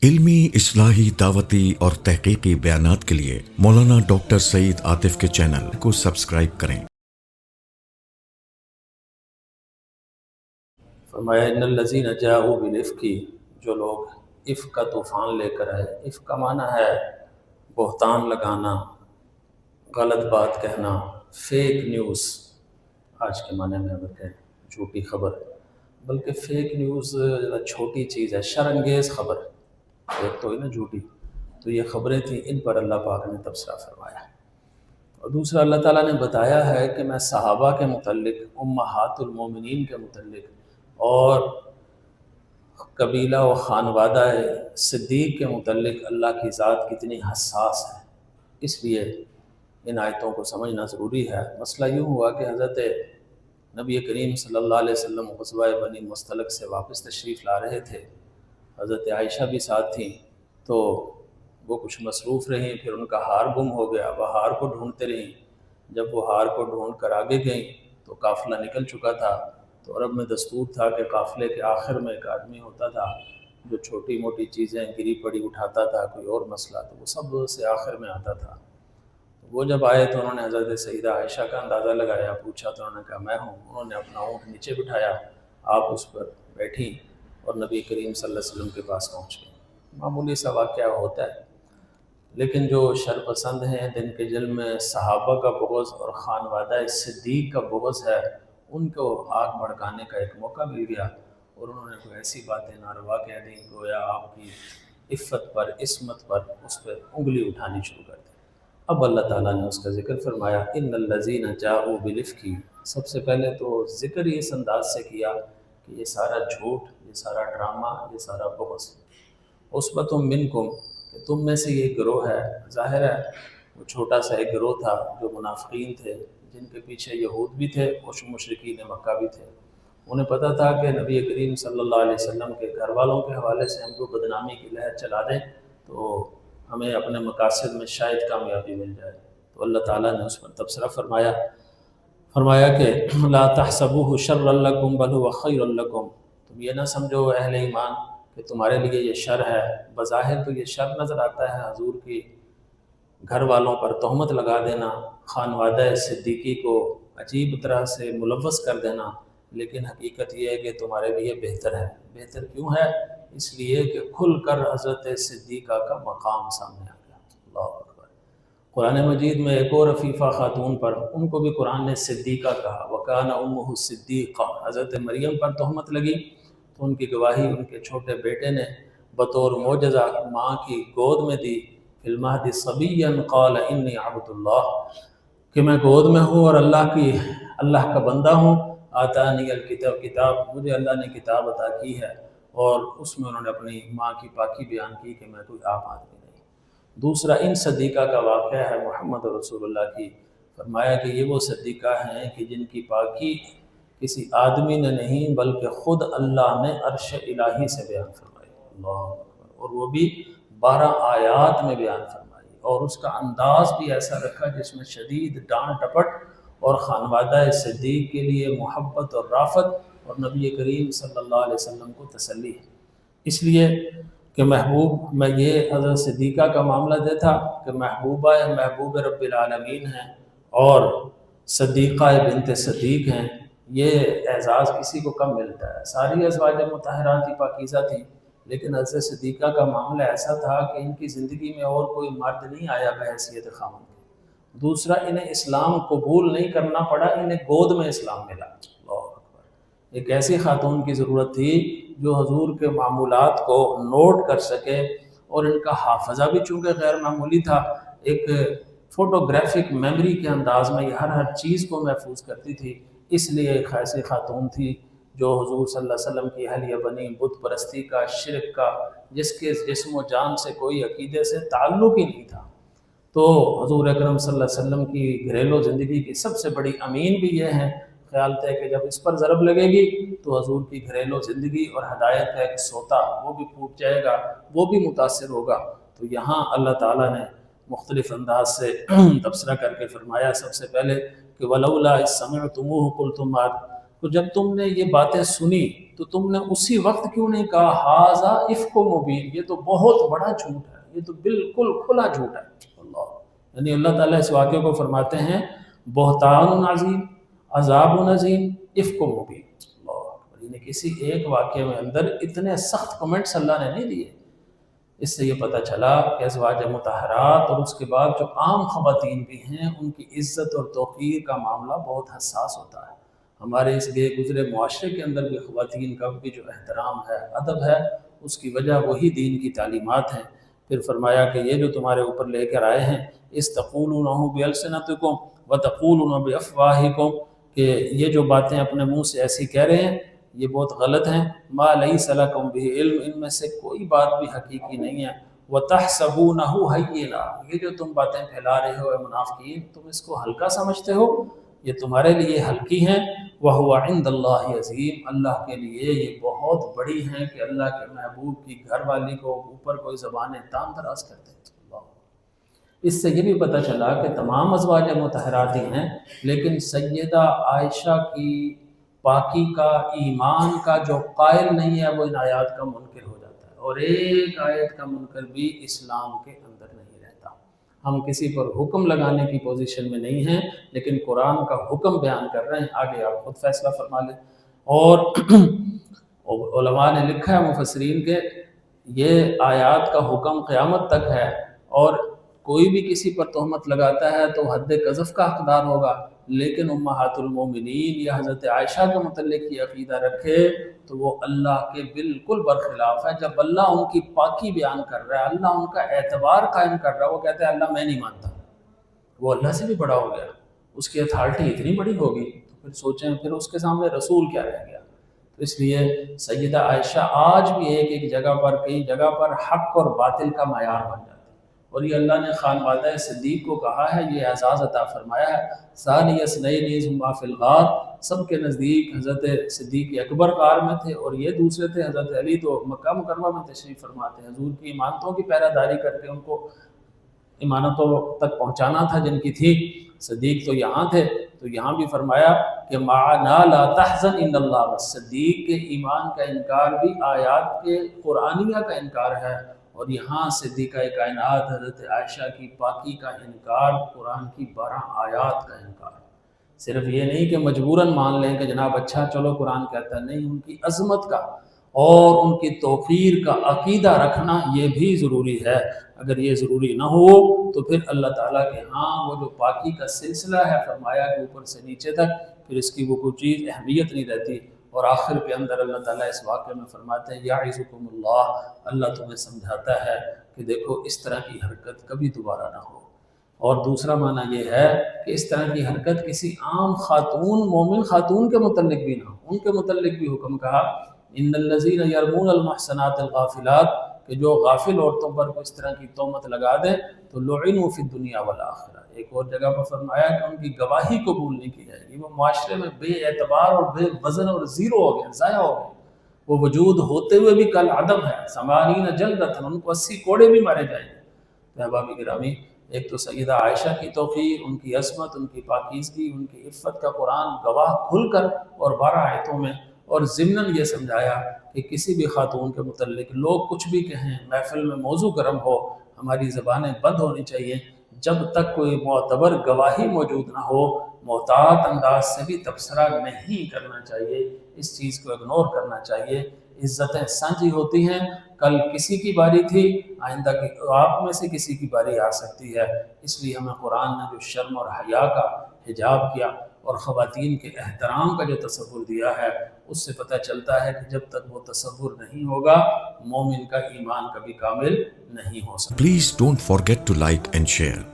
علمی، اصلاحی، دعوتی اور تحقیقی بیانات کے لیے مولانا ڈاکٹر سعید عاطف کے چینل کو سبسکرائب کریں۔ فرمایا ان الذین جاءوا بالافک، جو لوگ افک کا طوفان لے کر آئے۔ افک کا معنی ہے بہتان لگانا، غلط بات کہنا، فیک نیوز۔ آج کے معنی میں اگر کہیں جھوٹی خبر، بلکہ فیک نیوز ذرا چھوٹی چیز ہے، شرانگیز خبر، ایک تو ہے نا جھوٹی، تو یہ خبریں تھیں، ان پر اللہ پاک نے تبصرہ فرمایا۔ اور دوسرا اللہ تعالیٰ نے بتایا ہے کہ میں صحابہ کے متعلق، امہات المومنین کے متعلق اور قبیلہ و خانوادہ صدیق کے متعلق اللہ کی ذات کتنی حساس ہے، اس لیے ان آیتوں کو سمجھنا ضروری ہے۔ مسئلہ یوں ہوا کہ حضرت نبی کریم صلی اللہ علیہ وسلم غزوہ بنی مستلق سے واپس تشریف لا رہے تھے، حضرت عائشہ بھی ساتھ تھیں، تو وہ کچھ مصروف رہیں، پھر ان کا ہار گم ہو گیا، وہ ہار کو ڈھونڈتے رہیں۔ جب وہ ہار کو ڈھونڈ کر آگے گئیں تو قافلہ نکل چکا تھا، تو عرب میں دستور تھا کہ قافلے کے آخر میں ایک آدمی ہوتا تھا جو چھوٹی موٹی چیزیں گری پڑی اٹھاتا تھا، کوئی اور مسئلہ، تو وہ سب سے آخر میں آتا تھا۔ وہ جب آئے تو انہوں نے حضرت سیدہ عائشہ کا اندازہ لگایا، پوچھا تو انہوں نے کہا میں ہوں۔ انہوں نے اپنا اونٹ نیچے بٹھایا، آپ اس پر بیٹھی اور نبی کریم صلی اللہ علیہ وسلم کے پاس پہنچ گئے۔ معمولی سا واقعہ ہوتا ہے، لیکن جو شر پسند ہیں، جن کے دل میں صحابہ کا بغض اور خانوادہ صدیق کا بغض ہے، ان کو آگ بھڑکانے کا ایک موقع مل گیا، اور انہوں نے کوئی ایسی باتیں ناروا کہہ دیں، گویا آپ کی عفت پر، عصمت پر، اس پہ انگلی اٹھانی شروع کر دی۔ اب اللہ تعالیٰ نے اس کا ذکر فرمایا، ان الذین جاءوا بالافک۔ سب سے پہلے تو ذکر ہی اس انداز سے کیا کہ یہ سارا جھوٹ، یہ سارا ڈرامہ، یہ سارا بغض۔ عصبۃ منکم، کہ تم میں سے یہ گروہ ہے۔ ظاہر ہے وہ چھوٹا سا ایک گروہ تھا جو منافقین تھے، جن کے پیچھے یہود بھی تھے اور مشرکین مکہ بھی تھے۔ انہیں پتہ تھا کہ نبی کریم صلی اللہ علیہ وسلم کے گھر والوں کے حوالے سے ہم کو بدنامی کی لہر چلا دیں تو ہمیں اپنے مقاصد میں شاید کامیابی مل جائے۔ تو اللہ تعالیٰ نے اس پر تبصرہ فرمایا کہ لا تحسبوه شرا لکم بل هو خیر لکم، تم یہ نہ سمجھو اہل ایمان کہ تمہارے لیے یہ شر ہے۔ بظاہر تو یہ شر نظر آتا ہے، حضور کی گھر والوں پر تہمت لگا دینا، خانوادہ صدیقی کو عجیب طرح سے ملوث کر دینا، لیکن حقیقت یہ ہے کہ تمہارے لیے بہتر ہے۔ بہتر کیوں ہے؟ اس لیے کہ کھل کر حضرت صدیقہ کا مقام سامنے آ گیا۔ اللہ اکبر۔ قرآن مجید میں ایک اور عفیفہ خاتون پر، ان کو بھی قرآن نے صدیقہ کہا، وَكَانَ أُمُّهُ صِدِّيقًا۔ حضرت مریم پر تہمت لگی تو ان کی گواہی ان کے چھوٹے بیٹے نے بطور معجزہ ماں کی گود میں دی، فِي الْمَهْدِ صَبِيًّا قَالَ إِنِّي عَبْدُ اللَّهِ، کہ میں گود میں ہوں اور اللہ کا بندہ ہوں۔ آتانی الکتاب، مجھے اللہ نے کتاب عطا کی ہے، اور اس میں انہوں نے اپنی ماں کی پاکی بیان کی کہ میں کوئی عام آدمی نہیں۔ دوسرا ان صدیقہ کا واقعہ ہے محمد رسول اللہ کی۔ فرمایا کہ یہ وہ صدیقہ ہیں کہ جن کی پاکی کسی آدمی نے نہیں بلکہ خود اللہ نے عرش الہی سے بیان فرمائی۔ اللہ اکبر۔ اور وہ بھی 12 آیات میں بیان فرمائی، اور اس کا انداز بھی ایسا رکھا جس میں شدید ڈانٹ ڈپٹ اور خانوادہ صدیق کے لیے محبت اور رافت، اور نبی کریم صلی اللہ علیہ وسلم کو تسلی ہے۔ اس لیے کہ محبوب میں یہ حضرت صدیقہ کا معاملہ یہ تھا کہ محبوب رب العالمین ہیں اور صدیقہ بنت صدیق ہیں۔ یہ اعزاز کسی کو کم ملتا ہے۔ ساری ازواج مطہرات ہی پاکیزہ تھیں، لیکن حضرت صدیقہ کا معاملہ ایسا تھا کہ ان کی زندگی میں اور کوئی مرد نہیں آیا بحیثیت خاوند کے۔ دوسرا، انہیں اسلام قبول نہیں کرنا پڑا، انہیں گود میں اسلام ملا۔ اللہ اکبر۔ ایک ایسی خاتون کی ضرورت تھی جو حضور کے معمولات کو نوٹ کر سکے، اور ان کا حافظہ بھی چونکہ غیر معمولی تھا، ایک فوٹوگرافک میموری کے انداز میں یہ ہر چیز کو محفوظ کرتی تھی۔ اس لیے ایک ایسی خاتون تھی جو حضور صلی اللہ علیہ وسلم کی اہلیہ بنی، بت پرستی کا، شرک کا، جس کے جسم و جان سے کوئی عقیدے سے تعلق ہی نہیں تھا۔ تو حضور اکرم صلی اللہ علیہ وسلم کی گھریلو زندگی کی سب سے بڑی امین بھی یہ ہیں۔ خیال تھا کہ جب اس پر ضرب لگے گی تو حضور کی گھریلو زندگی اور ہدایت کا ایک سوتا وہ بھی پھوٹ جائے گا، وہ بھی متاثر ہوگا۔ تو یہاں اللہ تعالیٰ نے مختلف انداز سے تبصرہ کر کے فرمایا سب سے پہلے کہ وَلَوْلَا إِذْ سَمِعْتُمُوهُ قُلْتُمْ مَا، تو جب تم نے یہ باتیں سنی تو تم نے اسی وقت کیوں نہیں کہا ھذا افک مبین، یہ تو بہت بڑا جھوٹ ہے، یہ تو بالکل کھلا جھوٹ ہے۔ اللہ، یعنی اللہ تعالیٰ اس واقعے کو فرماتے ہیں بہتان عظیم، عذاب عظیم، افک مبین۔ اللہ اکبر، یعنی کسی ایک واقعے میں اندر اتنے سخت کمنٹس اللہ نے نہیں دیے۔ اس سے یہ پتہ چلا کہ ازواج مطہرات اور اس کے بعد جو عام خواتین بھی ہیں ان کی عزت اور توقیر کا معاملہ بہت حساس ہوتا ہے۔ ہمارے اس گئے گزرے معاشرے کے اندر بھی خواتین کا بھی جو احترام ہے، ادب ہے، اس کی وجہ وہی دین کی تعلیمات ہیں۔ پھر فرمایا کہ یہ جو تمہارے اوپر لے کر آئے ہیں استقولونہ بألسنتکم وتقولون بأفواہکم، کہ یہ جو باتیں اپنے منہ سے ایسی کہہ رہے ہیں یہ بہت غلط ہیں، ما لیس لکم بہ علم، ان میں سے کوئی بات بھی حقیقی نہیں ہے، وتحسبونہ ہینا، یہ جو تم باتیں پھیلا رہے ہو اے منافقین تم اس کو ہلکا سمجھتے ہو، یہ تمہارے لیے ہلکی ہیں، وہو عند اللہ عظیم، اللہ کے لیے یہ بہت بڑی ہیں کہ اللہ کے محبوب کی گھر والی کو اوپر کوئی زبانیں تام دراز کرتے ہیں۔ اس سے یہ بھی پتہ چلا کہ تمام ازواج مطہرات ہی ہیں، لیکن سیدہ عائشہ کی پاکی کا، ایمان کا جو قائل نہیں ہے وہ ان آیات کا منکر ہو جاتا ہے، اور ایک آیت کا منکر بھی اسلام کے اندر نہیں رہتا۔ ہم کسی پر حکم لگانے کی پوزیشن میں نہیں ہیں، لیکن قرآن کا حکم بیان کر رہے ہیں، آگے آپ خود فیصلہ فرما لیں۔ اور علماء نے لکھا ہے مفسرین کے یہ آیات کا حکم قیامت تک ہے، اور کوئی بھی کسی پر تہمت لگاتا ہے تو حد قذف کا حقدار ہوگا، لیکن امہات المومنین یا حضرت عائشہ کے متعلق یہ عقیدہ رکھے تو وہ اللہ کے بالکل برخلاف ہے۔ جب اللہ ان کی پاکی بیان کر رہا ہے، اللہ ان کا اعتبار قائم کر رہا ہے، وہ کہتے ہیں اللہ میں نہیں مانتا، وہ اللہ سے بھی بڑا ہو گیا، اس کی اتھارٹی اتنی بڑی ہوگی، تو پھر سوچیں پھر اس کے سامنے رسول کیا رہ گیا۔ تو اس لیے سیدہ عائشہ آج بھی ایک جگہ پر، کئی جگہ پر حق اور باطل کا معیار بن جاتی ہے، اور یہ اللہ نے خانوادہ صدیق کو کہا ہے، یہ اعزاز عطا فرمایا ہے۔ ثانی اثنین اذ ہما فی الغار، سب کے نزدیک حضرت صدیق اکبر غار میں تھے، اور یہ دوسرے تھے حضرت علی تو مکہ مکرمہ میں تشریف فرماتے ہیں، حضور کی امانتوں کی پہرہ داری کر کے ان کو امانتوں تک پہنچانا تھا جن کی تھی۔ صدیق تو یہاں تھے، تو یہاں بھی فرمایا کہ معنا لا تحزن ان اللہ، صدیق کے ایمان کا انکار بھی آیات کے قرآنیہ کا انکار ہے، اور یہاں صدیقہ کائنات حضرت عائشہ کی پاکی کا انکار، قرآن کی 12 آیات کا انکار۔ صرف یہ نہیں کہ مجبوراً مان لیں کہ جناب اچھا چلو قرآن کہتا ہے، نہیں، ان کی عظمت کا اور ان کی توقیر کا عقیدہ رکھنا یہ بھی ضروری ہے۔ اگر یہ ضروری نہ ہو تو پھر اللہ تعالیٰ کے ہاں وہ جو پاکی کا سلسلہ ہے، فرمایا کہ اوپر سے نیچے تک، پھر اس کی وہ کوئی چیز اہمیت نہیں رہتی۔ اور آخر کے اندر اللہ تعالیٰ اس واقعے میں فرماتے ہیں یعظکم اللہ، اللہ تمہیں سمجھاتا ہے کہ دیکھو اس طرح کی حرکت کبھی دوبارہ نہ ہو۔ اور دوسرا معنی یہ ہے کہ اس طرح کی حرکت کسی عام خاتون، مومن خاتون کے متعلق بھی نہ ہو، ان کے متعلق بھی حکم کہا ان الذین یرمون المحصنات الغافلات، کہ جو غافل عورتوں پر اس طرح کی تہمت لگا دیں تو لعنوا فی الدنیا والآخرہ۔ ایک اور جگہ پر فرمایا کہ ان کی گواہی قبول نہیں کی جائے گی، وہ معاشرے میں بے اعتبار اور بے وزن اور زیرو ہو گئے، ضائع ہو گئے، وہ وجود ہوتے ہوئے بھی کل عدم ہے، 80 جلدۃ، ان کو 80 کوڑے بھی مارے جائیں گے۔ احباب گرامی، ایک تو سیدہ عائشہ کی توقیر، ان کی عصمت، ان کی پاکیزگی، ان کی عفت کا قرآن گواہ کھل کر اور 12 آیتوں میں، اور ضمناً یہ سمجھایا کہ کسی بھی خاتون کے متعلق لوگ کچھ بھی کہیں، محفل میں موضوع گرم ہو، ہماری زبانیں بند ہونی چاہیے، جب تک کوئی معتبر گواہی موجود نہ ہو، محتاط انداز سے بھی تبصرہ نہیں کرنا چاہیے، اس چیز کو اگنور کرنا چاہیے۔ عزتیں سانجھی ہوتی ہیں، کل کسی کی باری تھی، آئندہ آپ میں سے کسی کی باری آ سکتی ہے، اس لیے ہمیں قرآن نے جو شرم اور حیا کا حجاب کیا اور خواتین کے احترام کا جو تصور دیا ہے، اس سے پتہ چلتا ہے کہ جب تک وہ تصور نہیں ہوگا مومن کا ایمان کبھی کامل نہیں ہو سکتا۔ Please don't forget to like and share.